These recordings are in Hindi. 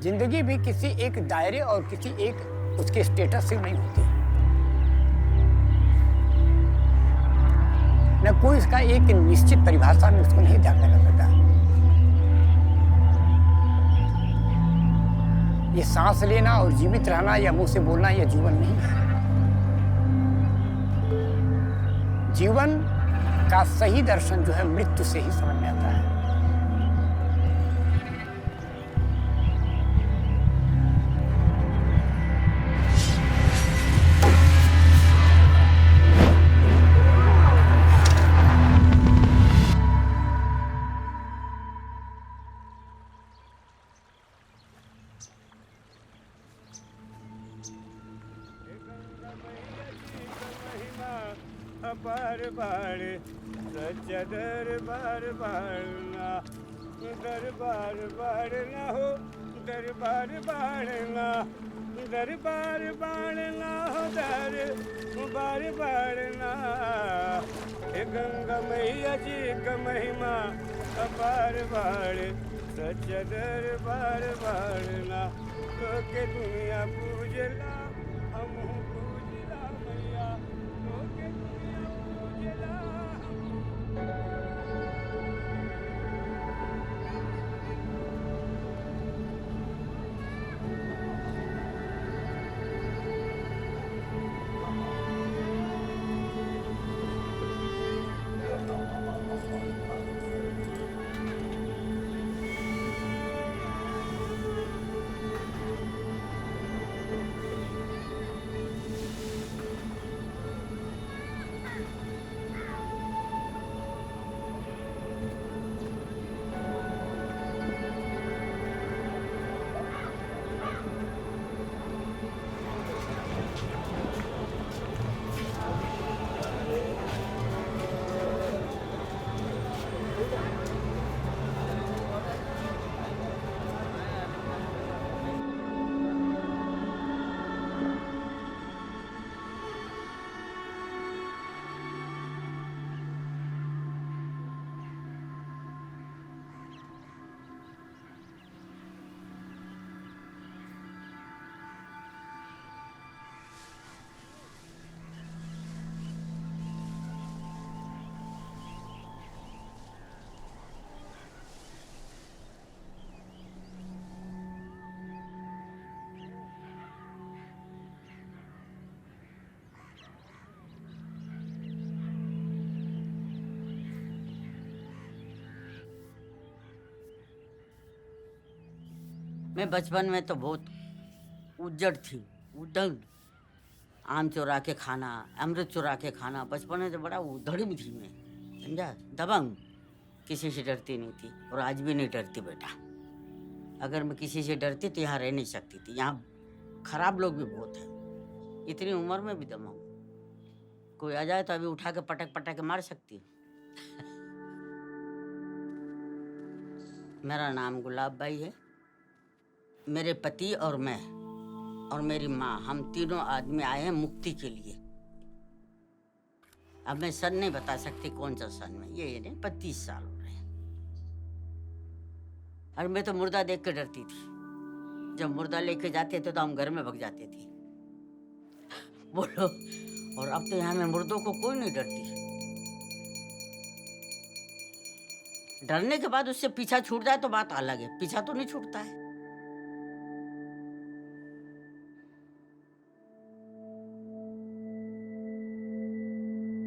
जिंदगी भी किसी एक दायरे और किसी एक उसके स्टेटस से नहीं होती। न कोई इसका एक निश्चित परिभाषा में उसको नहीं ध्यान लगा सकता। ये सांस लेना और जीवित रहना या मुंह से बोलना यह जीवन नहीं है। जीवन का सही दर्शन जो है मृत्यु से ही समझ में आता है। बार बार सच्चा दरबार बारना, दरबार बारना हो, दरबार बारना, दरबार बारना हो, दरबार बारना। हे गंगा मैया जी का महिमा अपार बार सच्चा दरबार बारना। तो के दुनिया पूजला हम पूजला मैया, तो के दुनिया पूजला हम। मैं बचपन में तो बहुत उज्जड़ थी, उद्दंड। आम चुरा के खाना, अमृत चुरा के खाना। बचपन में तो बड़ा उधड़ी थी मैं, समझा, दबंग। किसी से डरती नहीं थी और आज भी नहीं डरती बेटा। अगर मैं किसी से डरती तो यहाँ रह नहीं सकती थी। यहाँ खराब लोग भी बहुत हैं। इतनी उम्र में भी दबंग। कोई आ जाए तो अभी उठा के पटक पटक के मार सकती हूँ। मेरा नाम गुलाब बाई है। मेरे पति और मैं और मेरी माँ, हम तीनों आदमी आए हैं मुक्ति के लिए। अब मैं सन नहीं बता सकती कौन सा सन में, ये नहीं 25 साल हो रहे हैं। और मैं तो मुर्दा देख के डरती थी। जब मुर्दा लेके जाते थे तो हम घर में भग जाते थे। बोलो। और अब तो यहाँ में मुर्दों को कोई नहीं डरती। डरने के बाद उससे पीछा छूट जाए तो बात अलग है, पीछा तो नहीं छूटता है।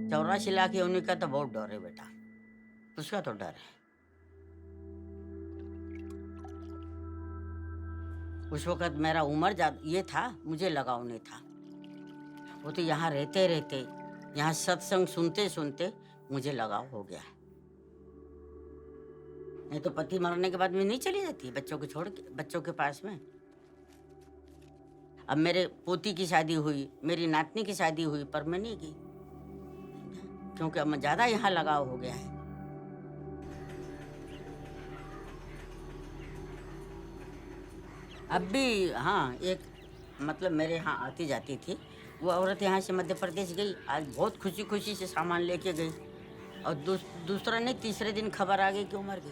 चौरासी लाख योनि का तो बहुत डर है बेटा, उसका तो डर है। उस वक्त मेरा उम्र ज्यादा ये था, मुझे लगाव नहीं था। वो तो यहाँ रहते रहते, यहाँ सत्संग सुनते सुनते मुझे लगाव हो गया। नहीं तो पति मरने के बाद मैं नहीं चली जाती बच्चों को छोड़ के, बच्चों के पास में। अब मेरे पोती की शादी हुई, मेरी नातनी की शादी हुई, पर मैं नहीं गई क्योंकि अब ज्यादा यहाँ लगाव हो गया है। अब भी हाँ, एक मतलब मेरे यहाँ आती जाती थी वो औरत, यहाँ से मध्य प्रदेश गई, आज बहुत खुशी खुशी से सामान लेके गई, और दूसरा नहीं तीसरे दिन खबर आ गई कि वो मर गई।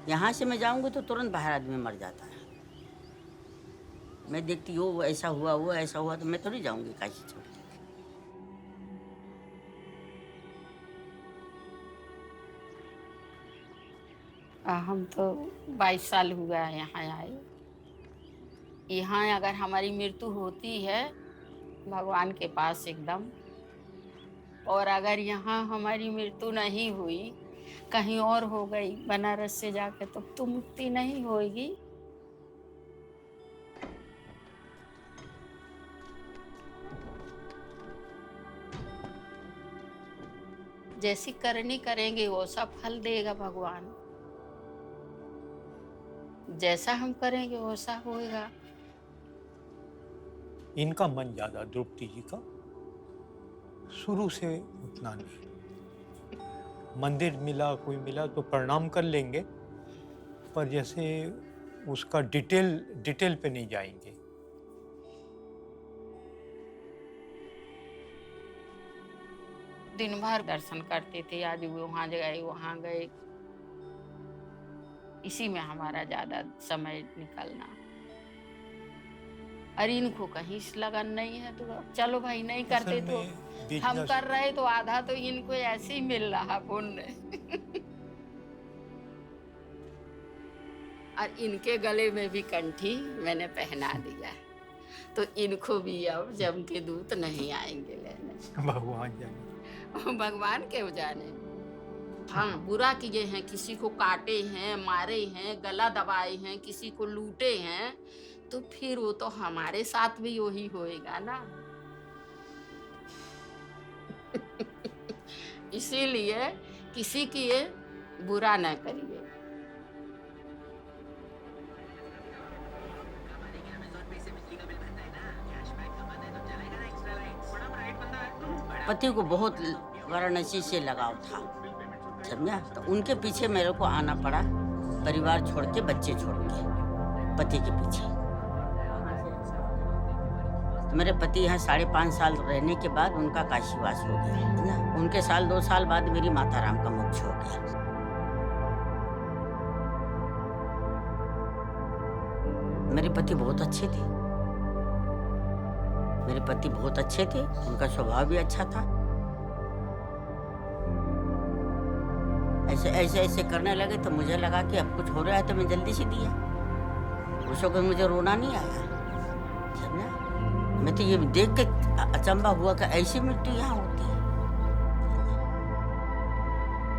यहाँ से मैं जाऊंगी तो तुरंत बाहर आदमी मर जाता है। मैं देखती हूँ वो ऐसा हुआ वो ऐसा हुआ, तो मैं तो नहीं जाऊंगी काशी छोड़ के। हम तो 22 साल हुआ है यहाँ आए। यहाँ अगर हमारी मृत्यु होती है भगवान के पास एकदम, और अगर यहाँ हमारी मृत्यु नहीं हुई, कहीं और हो गई बनारस से जाके, तब तो मुक्ति नहीं होगी। जैसी करनी करेंगे वो सब फल देगा भगवान। जैसा हम करेंगे वैसा होएगा। इनका मन ज्यादा, द्रौपदी जी का शुरू से उतना नहीं। मंदिर मिला कोई मिला तो प्रणाम कर लेंगे, पर जैसे उसका डिटेल पे नहीं जाएंगे। दिन भर दर्शन करते थे, आज वहाँ गए वहाँ गए, इसी में हमारा ज्यादा समय निकलना। और इनको कहीं लगन नहीं है, तो चलो भाई नहीं करते तो हम कर रहे, तो आधा तो इनको ऐसे ही मिल रहा पुण्य। और इनके गले में भी कंठी मैंने पहना दिया, तो इनको भी अब जम के दूत नहीं आएंगे लेने। भगवान जाने। भगवान के जाने। हाँ, बुरा किए हैं, किसी को काटे हैं, मारे हैं, गला दबाए हैं, किसी को लूटे हैं, तो फिर वो तो हमारे साथ भी वही होएगा ना। इसीलिए किसी की ये बुरा न करिए। पति को बहुत वाराणसी से लगाव था, समझा। तो उनके पीछे मेरे को आना पड़ा, परिवार छोड़ के, बच्चे छोड़ के, पति के पीछे। तो मेरे पति यहाँ 5.5 साल रहने के बाद उनका काशीवास हो गया, है ना। उनके 2 साल बाद मेरी माता राम का मोक्ष हो गया। मेरे पति बहुत अच्छे थे, मेरे पति बहुत अच्छे थे, उनका स्वभाव भी अच्छा था। ऐसे करने लगे तो मुझे लगा कि अब कुछ हो रहा है, तो मैं जल्दी से दिया। उस वक्त मुझे रोना नहीं आया, समझा। मैं तो ये देख के अचंभा हुआ कि ऐसी मृत्यु यहाँ होती है।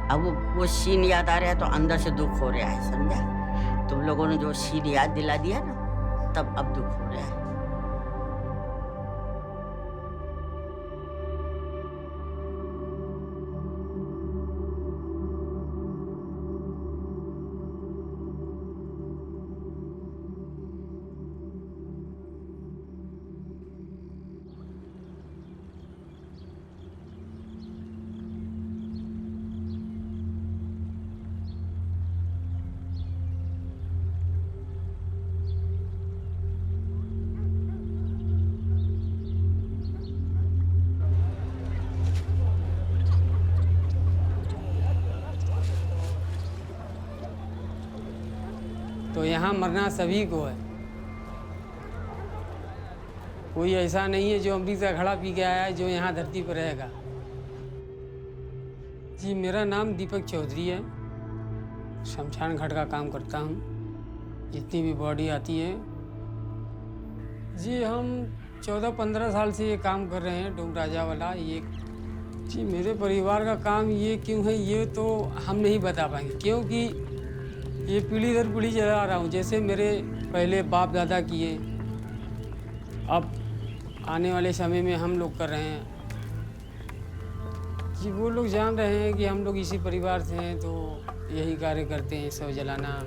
अब वो सीन याद आ रहा है तो अंदर से दुख हो रहा है, समझा। तुम लोगों ने जो सीन याद दिला दिया ना, तब अब दुख हो रहा है। तो यहाँ मरना सभी को है, कोई ऐसा नहीं है जो अमृत का घड़ा पी के आया है जो यहाँ धरती पर रहेगा। जी, मेरा नाम दीपक चौधरी है, शमशान घाट का काम करता हूँ। जितनी भी बॉडी आती है जी, हम 14-15 साल से ये काम कर रहे हैं, डोम राजा वाला। ये जी मेरे परिवार का काम ये क्यों है ये तो हम नहीं बता पाएंगे, क्योंकि ये पीढ़ी दर पीढ़ी चला रहा हूँ। जैसे मेरे पहले बाप दादा किए, अब आने वाले समय में हम लोग कर रहे हैं। जी, वो लोग जान रहे हैं कि हम लोग इसी परिवार से हैं, तो यही कार्य करते हैं, शव जलाना।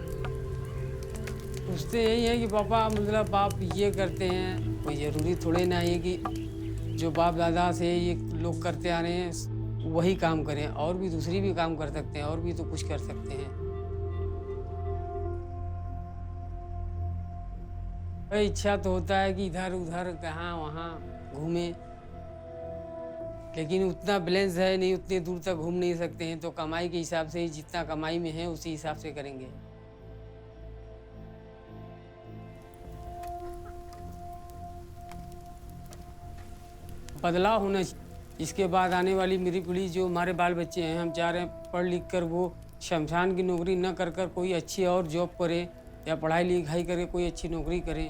पूछते यही है कि पापा, मतलब बाप ये करते हैं, कोई ज़रूरी थोड़े ना है कि जो बाप दादा से ये लोग करते आ रहे हैं वही काम करें, और भी दूसरी भी काम कर सकते हैं, और भी तो कुछ कर सकते हैं। इच्छा तो होता है कि इधर उधर कहाँ वहाँ घूमे, लेकिन उतना बैलेंस है नहीं, उतने दूर तक घूम नहीं सकते हैं। तो कमाई के हिसाब से ही, जितना कमाई में है उसी हिसाब से करेंगे। बदलाव होना चाहिए। इसके बाद आने वाली मेरी पीढ़ी जो हमारे बाल बच्चे हैं, हम चाह रहे हैं पढ़ लिख कर वो शमशान की नौकरी न कर कर कोई अच्छी और जॉब करे या पढ़ाई लिखाई करके कोई अच्छी नौकरी करें।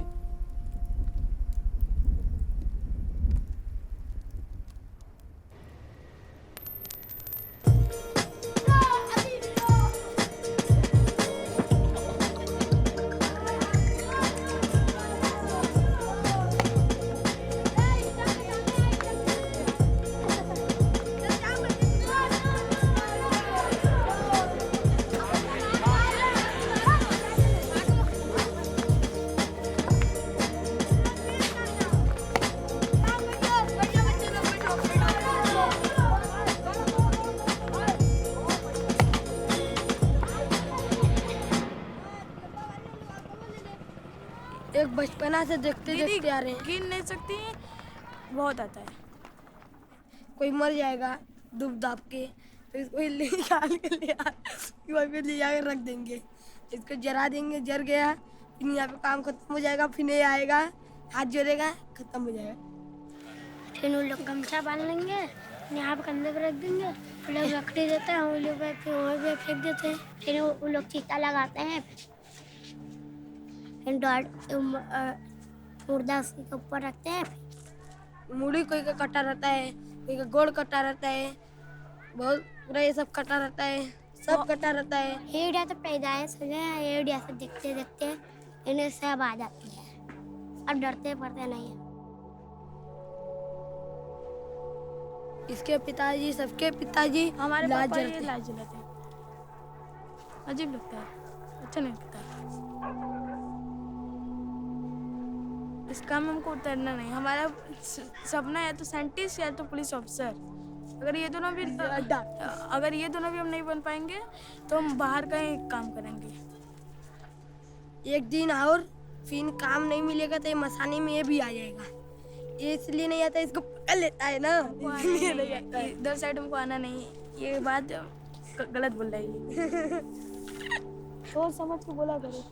एक बचपना से देखते देखते आ रहे हैं। गिन नहीं सकती, बहुत आता है। कोई मर जाएगा डूब दाब के, तो इसको निकाल के वहीं पे ले जाकर रख देंगे। इसको जला देंगे, जल गया, फिर यहाँ पे काम खत्म हो जाएगा, फिर नहीं आएगा, हाथ जोड़ेगा, खत्म हो जाएगा। फिर उन लोग गमछा बांध लेंगे, यहाँ पे कंधे पे रख देंगे, फिर लोग लकड़ी देते हैं, उन लोग फिर वहीं पे फेंक देते हैं। फिर उन लोग चीता लगाते हैं, फिर मुर्दा उसके ऊपर रखते हैं। मुड़ी कोई का कटा रहता है, कोई का गोड़ कटा रहता है, बहुत पूरा ये सब कटा रहता है, सब कटा रहता है। एड़िया तो पैदाइश हो गया, एड़िया से देखते देखते इन्हें सब आ जाती है, अब डरते पड़ते नहीं है। इसके पिताजी, सबके पिताजी हमारे लाज पापा ये जलते हैं। लाज जलाते हैं। अजीब लगता है, अच्छा नहीं लगता। इस काम में हमको उतरना नहीं। हमारा सपना है तो साइंटिस्ट या तो पुलिस ऑफिसर। अगर ये दोनों भी हम नहीं बन पाएंगे तो हम बाहर का ही काम करेंगे। एक दिन और फिर काम नहीं मिलेगा तो ये मसाने में ये भी आ जाएगा। ये इसलिए नहीं आता, इसको पकड़ लेता है ना, इसलिए नहीं आता है। इधर साइड हमको आना नहीं, ये बात गलत बोल रही है। सोच समझ के बोला करो।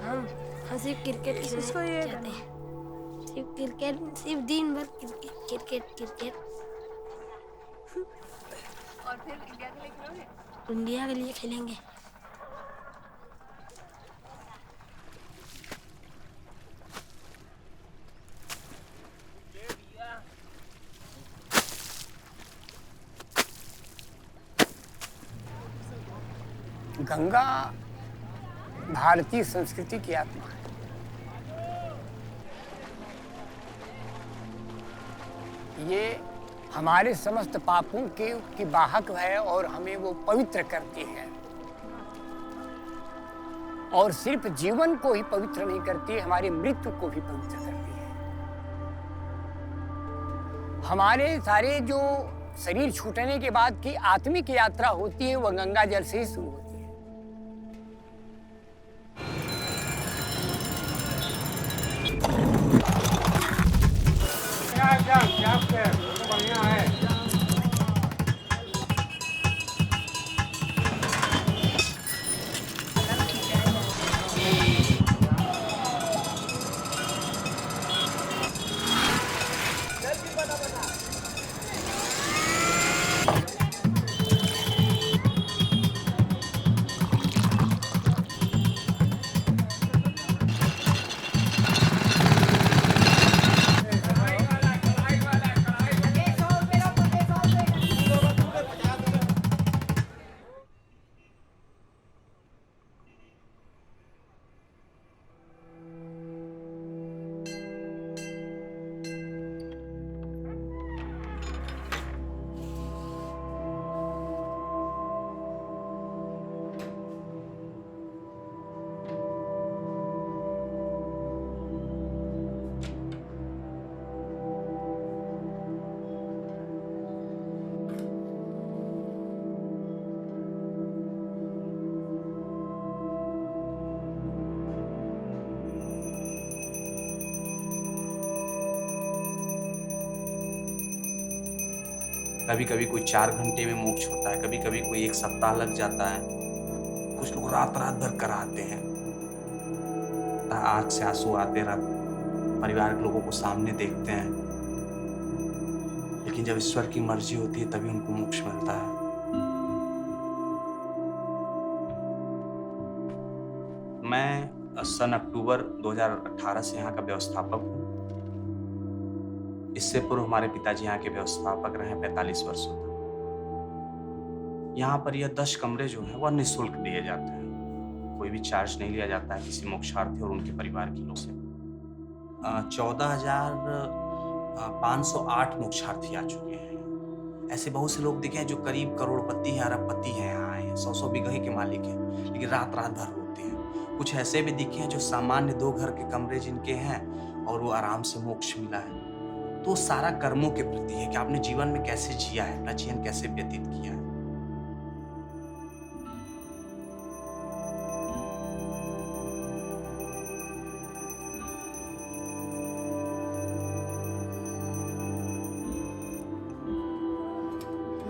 हम सिर्फ क्रिकेट ही इसको ये चाहते हैं, सिर्फ क्रिकेट, सिर्फ दिन भर क्रिकेट क्रिकेट। और फिर इंडिया के लिए खेलोगे? इंडिया के लिए खेलेंगे। गंगा भारतीय संस्कृति की आत्मा है। ये हमारे समस्त पापों की वाहक है और हमें वो पवित्र करती है। और सिर्फ जीवन को ही पवित्र नहीं करती, हमारी मृत्यु को भी पवित्र करती है। हमारे सारे जो शरीर छूटने के बाद की आत्मिक यात्रा होती है, वह गंगा जल से ही शुरू होती है। बढ़िया है। कभी कभी कोई 4 घंटे में मोक्ष होता है, कभी कभी कोई 1 सप्ताह लग जाता है, कुछ लोग रात रात भर कराते हैं। होता है, आँख से आंसू आते रहते, परिवार के लोगों को सामने देखते हैं, लेकिन जब ईश्वर की मर्जी होती है तभी उनको मोक्ष मिलता है। मैं सन अक्टूबर 2018 से यहाँ का व्यवस्थापक हूँ। इससे पूर्व हमारे पिताजी यहाँ के व्यवस्थापक रहे 45 वर्षों तक। यहाँ पर यह 10 कमरे जो हैं वह निःशुल्क दिए जाते हैं, कोई भी चार्ज नहीं लिया जाता है किसी मोक्षार्थी और उनके परिवार के लोग से। 14,508 मोक्षार्थी आ चुके हैं। ऐसे बहुत से लोग दिखे हैं जो करीब करोड़पति हैं, अरबपति हैं, यहाँ आए हैं, 100 बीघे के मालिक हैं, लेकिन रात रात भर रोते हैं। कुछ ऐसे भी दिखे हैं जो सामान्य 2 घर के कमरे जिनके हैं और वो आराम से मोक्ष मिला है। तो सारा कर्मों के प्रति है कि आपने जीवन में कैसे जिया है, अपना जीवन कैसे व्यतीत किया है।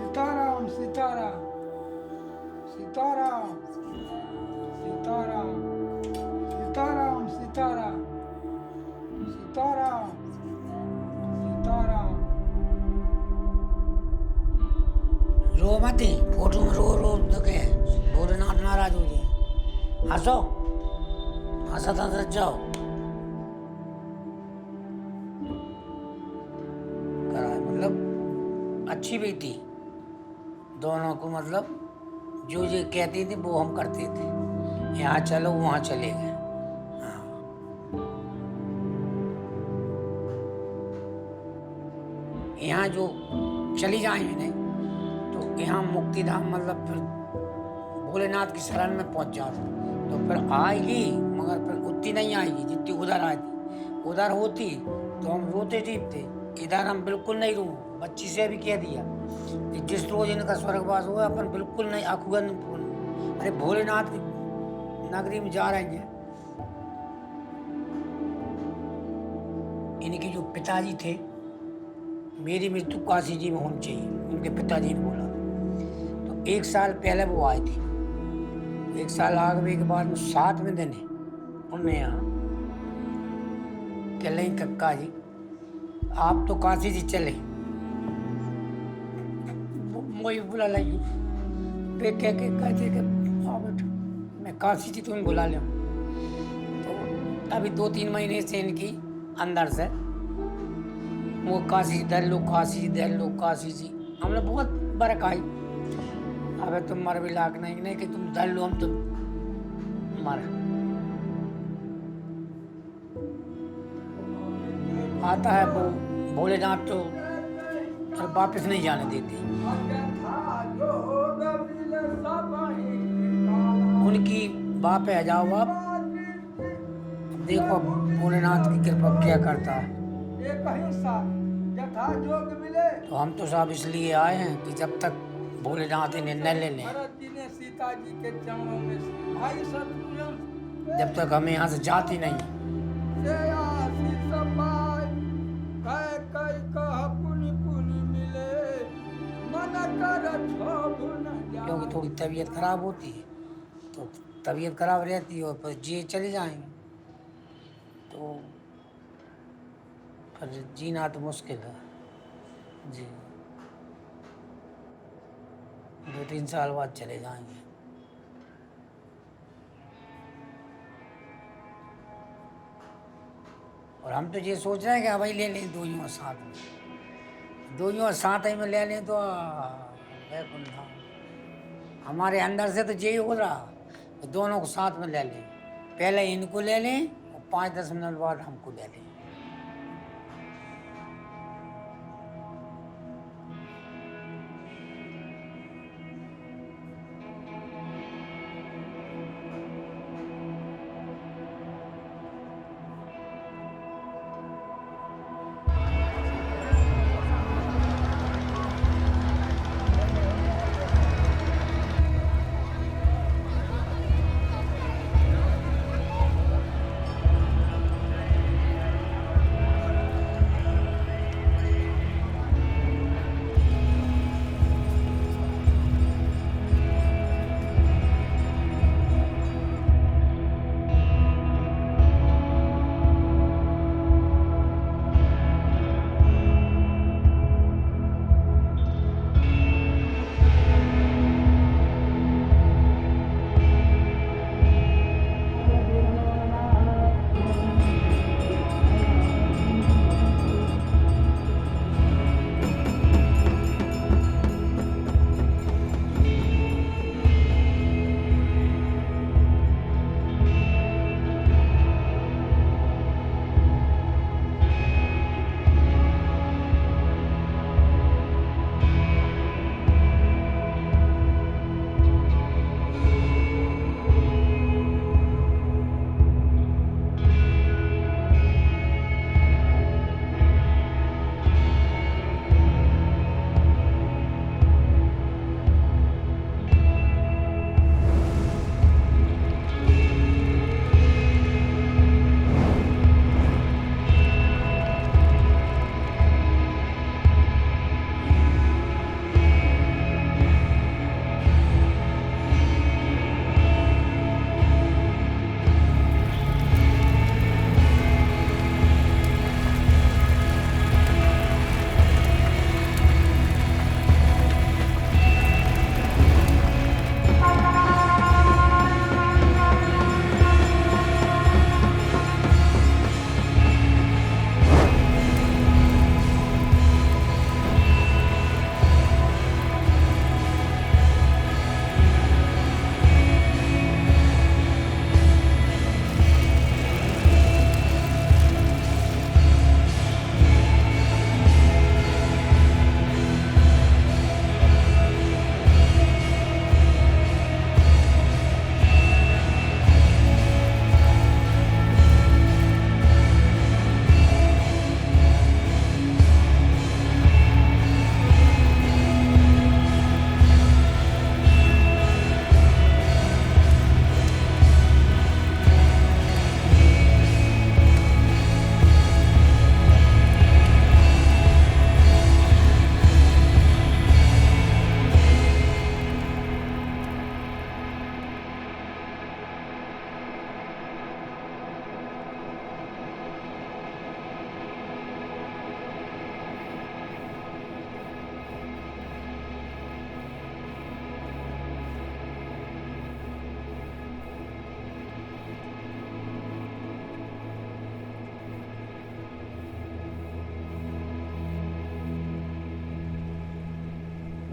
सीताराम सीताराम सीताराम सीताराम सीताराम सीताराम सीताराम सीताराम। रो मत ही, फोटो में रो रो के भोलेनाथ नाराज हो जाए। हंसो, हंसत हंसत जाओ। मतलब अच्छी भी थी दोनों को, मतलब जो ये कहती थी वो हम करते थे, यहाँ चलो वहाँ चले गए। हाँ। यहाँ जो चली जाएंगे नहीं तो यहाँ मुक्तिधाम, मतलब फिर भोलेनाथ की शरण में पहुँच जाओ तो फिर आएगी, मगर फिर उतनी नहीं आएगी जितनी उधर आई थी। उधर होती तो हम रोते थे, इधर हम बिल्कुल नहीं रो। बच्ची से भी कह दिया कि जिस रोज इनका स्वर्गवास हुआ अपन बिल्कुल नहीं आखूगा। अरे भोलेनाथ की नगरी में जा रहे हैं। इनके जो पिताजी थे, मेरी मृत्यु काशी जी में होनी चाहिए, उनके पिताजी ने बोला। तो 1 साल पहले वो आए थे। 1 साल आगने के बाद में 7वें दिन है उनने यहाँ कह लें कक्का जी आप तो काशी जी चले, वही बुला लाई पे कह के कहते कि हाँ बेटा मैं काशी जी तुम्हें बुला लूँ। तो अभी 2-3 महीने से इनकी अंदर से वो काशी दर लो, काशी जी दर लो, काशी जी। हमने बहुत बरक आई, अबे तुम मर भी लाख नहीं कि तुम दर लो, हम तो मर आता है वो भोलेनाथ तो और वापस नहीं जाने देते। उनकी बाप है, जाओ आप देखो भोलेनाथ की कृपा क्या करता है। तो हम तो साहब इसलिए आए हैं कि जब तक भोलेनाथ इन्हें न ले लें, जब तक हमें यहाँ से जाती नहीं। क्योंकि थोड़ी तबीयत खराब होती है, तो तबीयत खराब रहती है और फिर जी चले जाएंगे तो फिर जीना तो मुश्किल है जी। 2-3 साल बाद चले जाएंगे। और हम तो ये सोच रहे हैं कि भाई ले लें दोनों साथ में, दोनों साथ ही में ले लें तो हमारे अंदर से तो यही हो रहा, तो दोनों को साथ में ले लें। पहले इनको ले लें और 5-10 मिनट बाद हमको ले लें।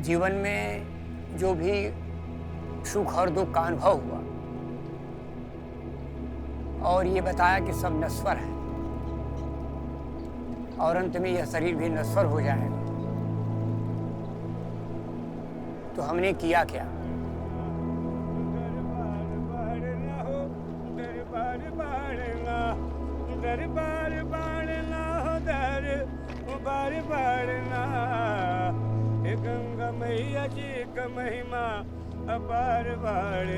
जीवन में जो भी सुख और दुख का अनुभव हुआ और ये बताया कि सब नश्वर है और अंत में यह शरीर भी नश्वर हो जाएगा, तो हमने किया क्या? गंगा मैया जी का महिमा अपार बाढ़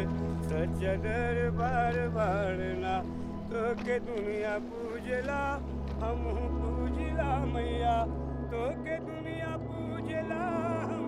सच्चा दरबार बाढ़ना तो के दुनिया पूजला हम पूजला मैया तो के दुनिया पूजला हम